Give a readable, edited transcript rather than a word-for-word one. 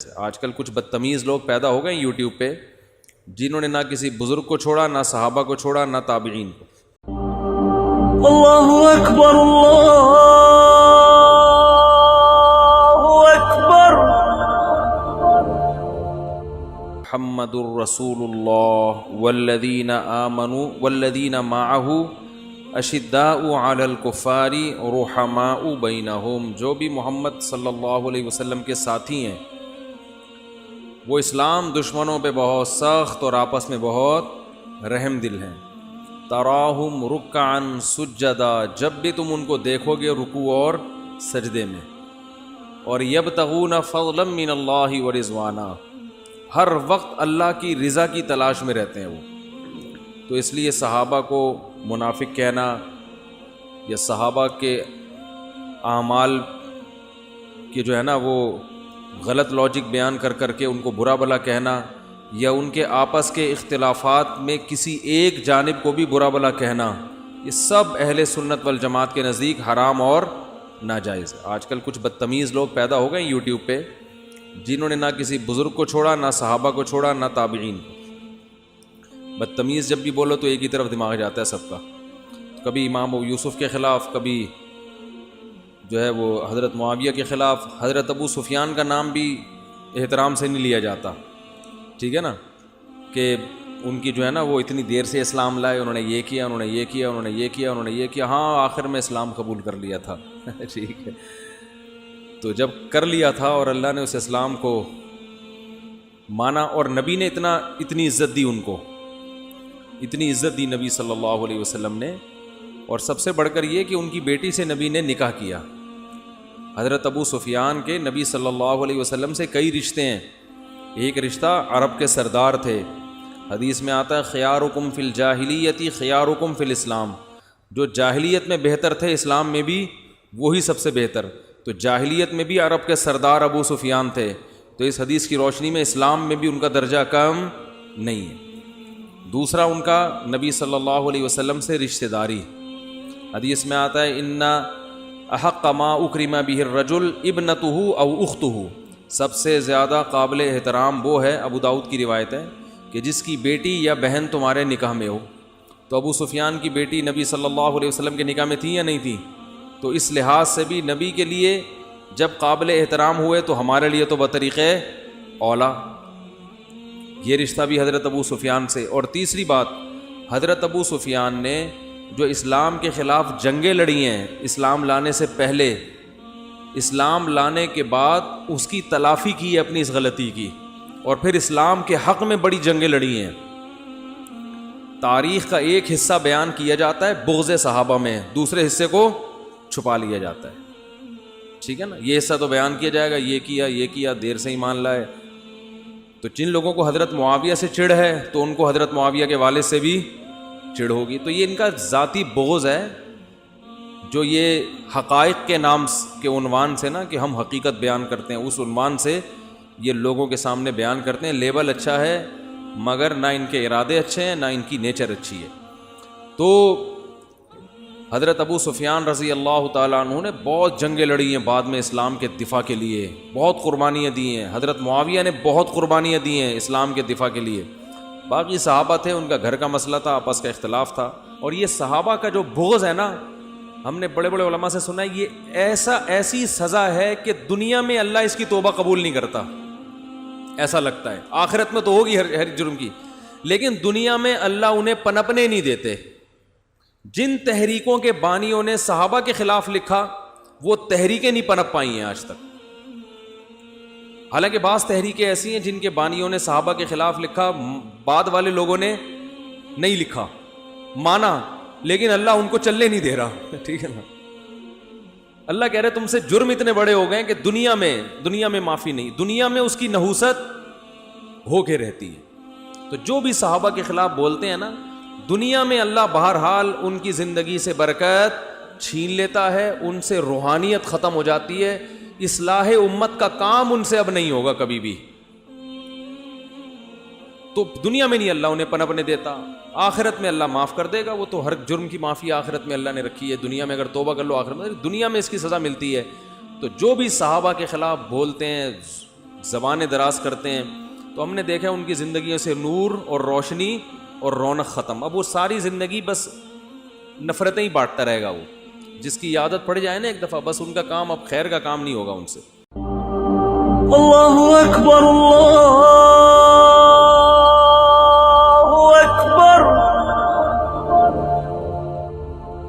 آج کل کچھ بدتمیز لوگ پیدا ہو گئے یوٹیوب پہ جنہوں نے نہ کسی بزرگ کو چھوڑا، نہ صحابہ کو چھوڑا، نہ تابعین کو۔ اللہ اکبر اللہ اکبر۔ محمد الرسول اللہ والذین آمنوا والذین معہ اشداء علی الکفار رحماء بینہم، جو بھی محمد صلی اللہ علیہ وسلم کے ساتھی ہیں وہ اسلام دشمنوں پہ بہت سخت اور آپس میں بہت رحم دل ہیں۔ تراہم رکعا سجدا، جب بھی تم ان کو دیکھو گے رکوع اور سجدے میں، اور یبتغون فضلا من اللہ ورضوانا، ہر وقت اللہ کی رضا کی تلاش میں رہتے ہیں وہ۔ تو اس لیے صحابہ کو منافق کہنا یا صحابہ کے اعمال کے جو ہے نا وہ غلط لاجک بیان کر کر کے ان کو برا بھلا کہنا، یا ان کے آپس کے اختلافات میں کسی ایک جانب کو بھی برا بھلا کہنا، یہ سب اہل سنت والجماعت کے نزدیک حرام اور ناجائز ہے۔ آج کل کچھ بدتمیز لوگ پیدا ہو گئے یوٹیوب پہ جنہوں نے نہ کسی بزرگ کو چھوڑا، نہ صحابہ کو چھوڑا، نہ تابعین کو۔ بدتمیز جب بھی بولو تو ایک ہی طرف دماغ جاتا ہے سب کا، کبھی امام ابو یوسف کے خلاف، کبھی جو ہے وہ حضرت معاویہ کے خلاف۔ حضرت ابو سفیان کا نام بھی احترام سے نہیں لیا جاتا، ٹھیک ہے نا، کہ ان کی جو ہے نا وہ اتنی دیر سے اسلام لائے، انہوں نے یہ کیا، انہوں نے یہ کیا، انہوں نے یہ کیا، انہوں نے یہ کیا، ہاں آخر میں اسلام قبول کر لیا تھا ٹھیک ہے، تو جب کر لیا تھا اور اللہ نے اس اسلام کو مانا اور نبی نے اتنی عزت دی، ان کو اتنی عزت دی نبی صلی اللہ علیہ وسلم نے، اور سب سے بڑھ کر یہ کہ ان کی بیٹی سے نبی نے نکاح کیا۔ حضرت ابو سفیان کے نبی صلی اللہ علیہ وسلم سے کئی رشتے ہیں۔ ایک رشتہ عرب کے سردار تھے، حدیث میں آتا ہے خیارکم فی الجاہلیت خیارکم فی الاسلام، جو جاہلیت میں بہتر تھے اسلام میں بھی وہی سب سے بہتر۔ تو جاہلیت میں بھی عرب کے سردار ابو سفیان تھے، تو اس حدیث کی روشنی میں اسلام میں بھی ان کا درجہ کم نہیں ہے۔ دوسرا ان کا نبی صلی اللہ علیہ وسلم سے رشتہ داری، حدیث میں آتا ہے ان احق ما اکرم بہ الرجل ابنتہ او اختہ، سب سے زیادہ قابل احترام وہ ہے، ابو داؤد کی روایت ہے، کہ جس کی بیٹی یا بہن تمہارے نکاح میں ہو۔ تو ابو سفیان کی بیٹی نبی صلی اللہ علیہ وسلم کے نکاح میں تھی یا نہیں تھی؟ تو اس لحاظ سے بھی نبی کے لیے جب قابل احترام ہوئے تو ہمارے لیے تو بطریق اولا، یہ رشتہ بھی حضرت ابو سفیان سے۔ اور تیسری بات، حضرت ابو سفیان نے جو اسلام کے خلاف جنگیں لڑی ہیں اسلام لانے سے پہلے، اسلام لانے کے بعد اس کی تلافی کی ہے اپنی اس غلطی کی، اور پھر اسلام کے حق میں بڑی جنگیں لڑی ہیں۔ تاریخ کا ایک حصہ بیان کیا جاتا ہے بغض صحابہ میں، دوسرے حصے کو چھپا لیا جاتا ہے، ٹھیک ہے نا۔ یہ حصہ تو بیان کیا جائے گا، یہ کیا، دیر سے ایمان لائے۔ تو جن لوگوں کو حضرت معاویہ سے چڑ ہے تو ان کو حضرت معاویہ کے والد سے بھی چڑ ہوگی۔ تو یہ ان کا ذاتی بغض ہے، جو یہ حقائق کے نام کے عنوان سے نا، کہ ہم حقیقت بیان کرتے ہیں، اس عنوان سے یہ لوگوں کے سامنے بیان کرتے ہیں۔ لیبل اچھا ہے مگر نہ ان کے ارادے اچھے ہیں، نہ ان کی نیچر اچھی ہے۔ تو حضرت ابو سفیان رضی اللہ تعالیٰ عنہ نے بہت جنگیں لڑی ہیں بعد میں اسلام کے دفاع کے لیے، بہت قربانیاں دی ہیں۔ حضرت معاویہ نے بہت قربانیاں دی ہیں اسلام کے دفاع کے لیے۔ باقی صحابہ تھے، ان کا گھر کا مسئلہ تھا، آپس کا اختلاف تھا۔ اور یہ صحابہ کا جو بغض ہے نا، ہم نے بڑے بڑے علماء سے سنا ہے، یہ ایسی سزا ہے کہ دنیا میں اللہ اس کی توبہ قبول نہیں کرتا، ایسا لگتا ہے۔ آخرت میں تو ہوگی ہر جرم کی، لیکن دنیا میں اللہ انہیں پنپنے نہیں دیتے۔ جن تحریکوں کے بانیوں نے صحابہ کے خلاف لکھا وہ تحریکیں نہیں پنپ پائی ہیں آج تک۔ حالانکہ بعض تحریکیں ایسی ہیں جن کے بانیوں نے صحابہ کے خلاف لکھا، بعد والے لوگوں نے نہیں لکھا، مانا، لیکن اللہ ان کو چلنے نہیں دے رہا، ٹھیک ہے نا۔ اللہ کہہ رہے تم سے جرم اتنے بڑے ہو گئے کہ دنیا میں معافی نہیں، دنیا میں اس کی نحوست ہو کے رہتی ہے۔ تو جو بھی صحابہ کے خلاف بولتے ہیں نا، دنیا میں اللہ بہرحال ان کی زندگی سے برکت چھین لیتا ہے، ان سے روحانیت ختم ہو جاتی ہے، اصلاح امت کا کام ان سے اب نہیں ہوگا کبھی بھی۔ تو دنیا میں نہیں اللہ انہیں پنپنے دیتا، آخرت میں اللہ معاف کر دے گا۔ وہ تو ہر جرم کی معافی آخرت میں اللہ نے رکھی ہے، دنیا میں اگر توبہ کر لو آخرت میں، دنیا میں اس کی سزا ملتی ہے۔ تو جو بھی صحابہ کے خلاف بولتے ہیں، زبانیں دراز کرتے ہیں، تو ہم نے دیکھا ان کی زندگیوں سے نور اور روشنی اور رونق ختم. اب وہ ساری زندگی بس نفرتیں ہی بانٹتا رہے گا. وہ جس کی عادت پڑ جائے نا ایک دفعہ، بس ان کا کام اب خیر کا کام نہیں ہوگا ان سے. اللہ اکبر اللہ